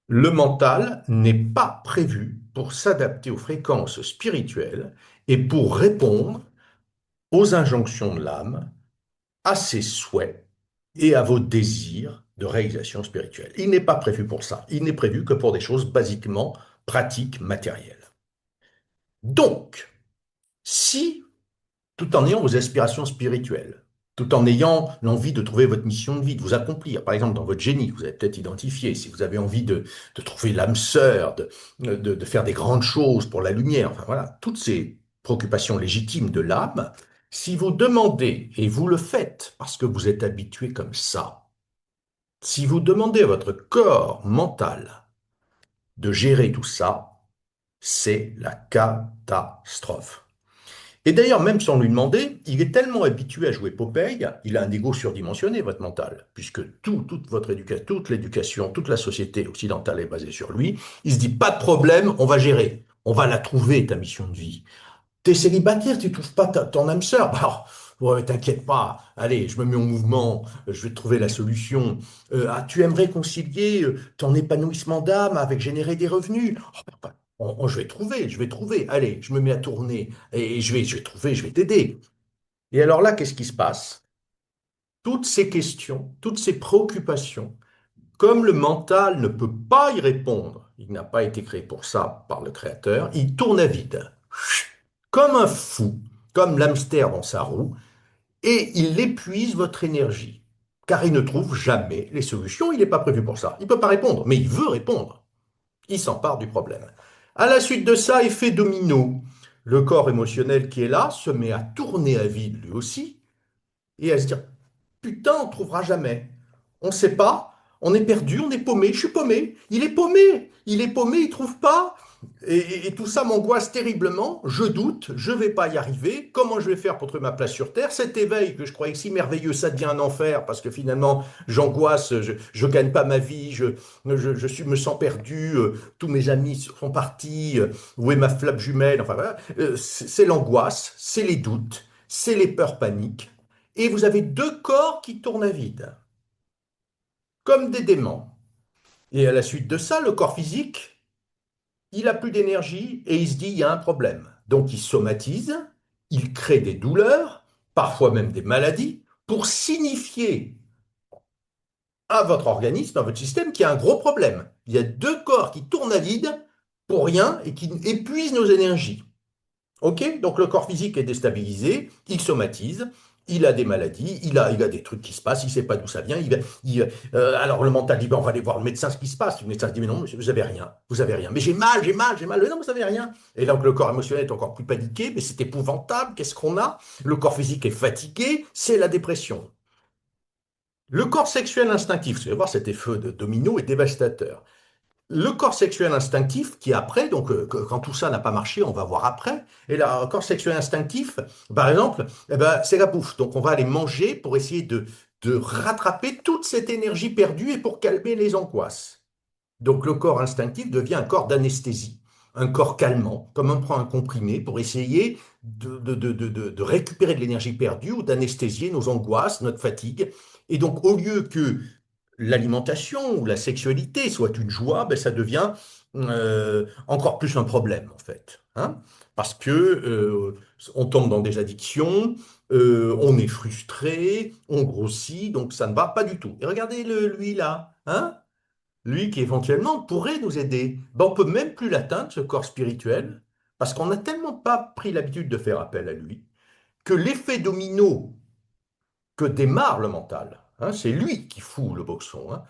Le mental n'est pas prévu pour s'adapter aux fréquences spirituelles et pour répondre aux injonctions de l'âme, à ses souhaits et à vos désirs de réalisation spirituelle. Il n'est pas prévu pour ça. Il n'est prévu que pour des choses basiquement pratiques, matérielles. Donc, si, tout en ayant vos aspirations spirituelles, tout en ayant l'envie de trouver votre mission de vie, de vous accomplir, par exemple dans votre génie, que vous avez peut-être identifié, si vous avez envie de trouver l'âme sœur, de faire des grandes choses pour la lumière, enfin voilà, toutes ces préoccupations légitimes de l'âme, si vous demandez, et vous le faites parce que vous êtes habitué comme ça, si vous demandez à votre corps mental de gérer tout ça, c'est la catastrophe. Et d'ailleurs, même sans lui demander, il est tellement habitué à jouer Popeye, il a un ego surdimensionné, votre mental, puisque toute votre éducation, toute l'éducation, toute la société occidentale est basée sur lui. Il se dit, pas de problème, on va gérer, on va la trouver, ta mission de vie. T'es célibataire, tu trouves pas ton âme sœur. Alors, ouais, t'inquiète pas, allez, je me mets en mouvement, je vais trouver la solution. Tu aimerais concilier ton épanouissement d'âme avec générer des revenus? Oh, je vais trouver. Allez, je me mets à tourner et je vais trouver, je vais t'aider. Et alors là, qu'est-ce qui se passe? Toutes ces questions, toutes ces préoccupations, comme le mental ne peut pas y répondre, il n'a pas été créé pour ça par le Créateur, il tourne à vide, comme un fou, comme l'hamster dans sa roue, et il épuise votre énergie, car il ne trouve jamais les solutions, il n'est pas prévu pour ça. Il ne peut pas répondre, mais il veut répondre. Il s'empare du problème. À la suite de ça, effet domino. Le corps émotionnel qui est là se met à tourner à vide lui aussi, et à se dire, putain, on ne trouvera jamais. On ne sait pas, on est perdu, on est paumé, je suis paumé. Il est paumé, il trouve pas. Et tout ça m'angoisse terriblement. Je doute, je vais pas y arriver. Comment je vais faire pour trouver ma place sur Terre? Cet éveil que je croyais si merveilleux, ça devient un enfer parce que finalement, j'angoisse, je gagne pas ma vie, me sens perdu, tous mes amis sont partis, où est ma flamme jumelle? Enfin voilà, c'est l'angoisse, c'est les doutes, c'est les peurs paniques. Et vous avez deux corps qui tournent à vide, comme des démons. Et à la suite de ça, le corps physique, il a plus d'énergie et il se dit, il y a un problème. Donc il somatise, il crée des douleurs, parfois même des maladies, pour signifier à votre organisme, à votre système, qu'il y a un gros problème. Il y a deux corps qui tournent à vide pour rien et qui épuisent nos énergies. OK? Donc le corps physique est déstabilisé, il somatise, il a des maladies, il a des trucs qui se passent, il ne sait pas d'où ça vient. Alors le mental dit, ben, on va aller voir le médecin ce qui se passe. Le médecin dit, mais non, monsieur, vous avez rien, vous avez rien. Mais j'ai mal, j'ai mal, j'ai mal. Mais non, vous avez rien. Et donc le corps émotionnel est encore plus paniqué, mais c'est épouvantable, qu'est-ce qu'on a? Le corps physique est fatigué, c'est la dépression. Le corps sexuel instinctif, vous allez voir, cet effet de domino est dévastateur. Le corps sexuel instinctif, qui après, donc quand tout ça n'a pas marché, on va voir après. Et là, le corps sexuel instinctif, par exemple, eh ben, c'est la bouffe. Donc on va aller manger pour essayer de rattraper toute cette énergie perdue et pour calmer les angoisses. Donc le corps instinctif devient un corps d'anesthésie, un corps calmant, comme on prend un comprimé pour essayer de récupérer de l'énergie perdue ou d'anesthésier nos angoisses, notre fatigue. Et donc au lieu que l'alimentation ou la sexualité soit une joie, ben, ça devient encore plus un problème en fait. Hein, parce que on tombe dans des addictions, on est frustré, on grossit, donc ça ne va pas du tout. Et regardez lui là, hein? Lui qui éventuellement pourrait nous aider. Ben, on peut même plus l'atteindre, ce corps spirituel, parce qu'on n'a tellement pas pris l'habitude de faire appel à lui, que l'effet domino que démarre le mental, hein, c'est lui qui fout le boxon, hein,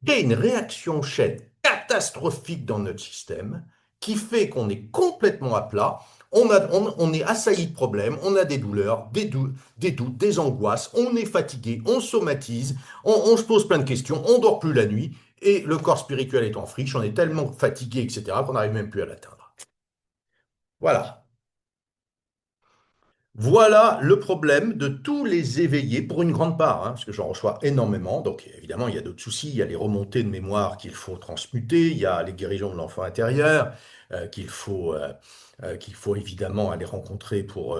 il y a une réaction chaîne catastrophique dans notre système qui fait qu'on est complètement à plat, on est assailli de problèmes, on a des douleurs, des doutes, des angoisses, on est fatigué, on somatise, on se pose plein de questions, on dort plus la nuit, et le corps spirituel est en friche, on est tellement fatigué, etc., qu'on n'arrive même plus à l'atteindre. Voilà. Voilà le problème de tous les éveillés, pour une grande part, hein, parce que j'en reçois énormément. Donc évidemment, il y a d'autres soucis, il y a les remontées de mémoire qu'il faut transmuter, il y a les guérisons de l'enfant intérieur qu'il faut évidemment aller rencontrer pour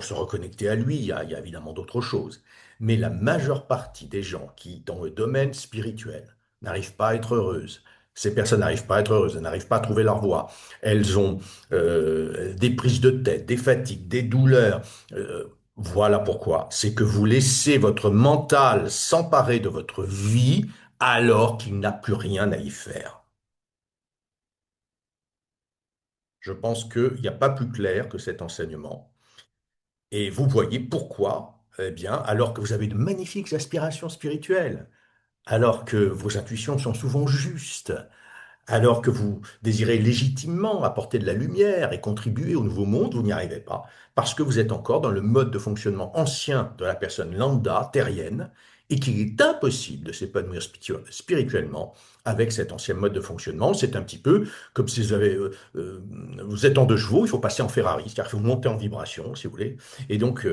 se reconnecter à lui. Il y a évidemment d'autres choses. Mais la majeure partie des gens qui, dans le domaine spirituel, n'arrivent pas à être heureuses. Ces personnes n'arrivent pas à être heureuses, elles n'arrivent pas à trouver leur voie. Elles ont des prises de tête, des fatigues, des douleurs. Voilà pourquoi. C'est que vous laissez votre mental s'emparer de votre vie alors qu'il n'a plus rien à y faire. Je pense qu'il n'y a pas plus clair que cet enseignement. Et vous voyez pourquoi, eh bien, alors que vous avez de magnifiques aspirations spirituelles, alors que vos intuitions sont souvent justes, alors que vous désirez légitimement apporter de la lumière et contribuer au nouveau monde, vous n'y arrivez pas, parce que vous êtes encore dans le mode de fonctionnement ancien de la personne lambda, terrienne, et qu'il est impossible de s'épanouir spirituellement avec cet ancien mode de fonctionnement. C'est un petit peu comme si vous êtes en deux chevaux, il faut passer en Ferrari, c'est-à-dire qu'il faut monter en vibration, si vous voulez, et donc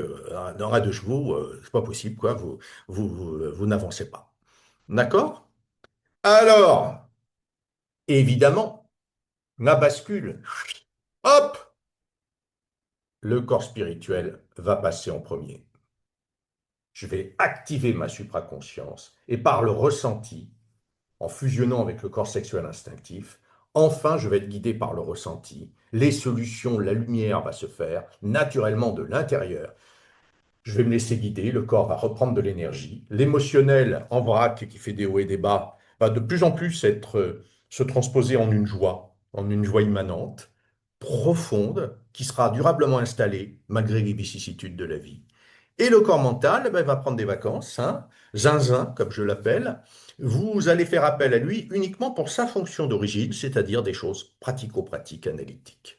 dans un deux chevaux, c'est pas possible, quoi, vous n'avancez pas. D'accord? Alors, évidemment, la bascule. Hop, le corps spirituel va passer en premier. Je vais activer ma supraconscience et par le ressenti, en fusionnant avec le corps sexuel instinctif, enfin je vais être guidé par le ressenti. Les solutions, la lumière va se faire naturellement de l'intérieur. Je vais me laisser guider, le corps va reprendre de l'énergie. L'émotionnel en vrac qui fait des hauts et des bas va de plus en plus se transposer en une joie immanente, profonde, qui sera durablement installée malgré les vicissitudes de la vie. Et le corps mental, eh ben, va prendre des vacances, hein, zinzin, comme je l'appelle. Vous allez faire appel à lui uniquement pour sa fonction d'origine, c'est-à-dire des choses pratico-pratiques analytiques.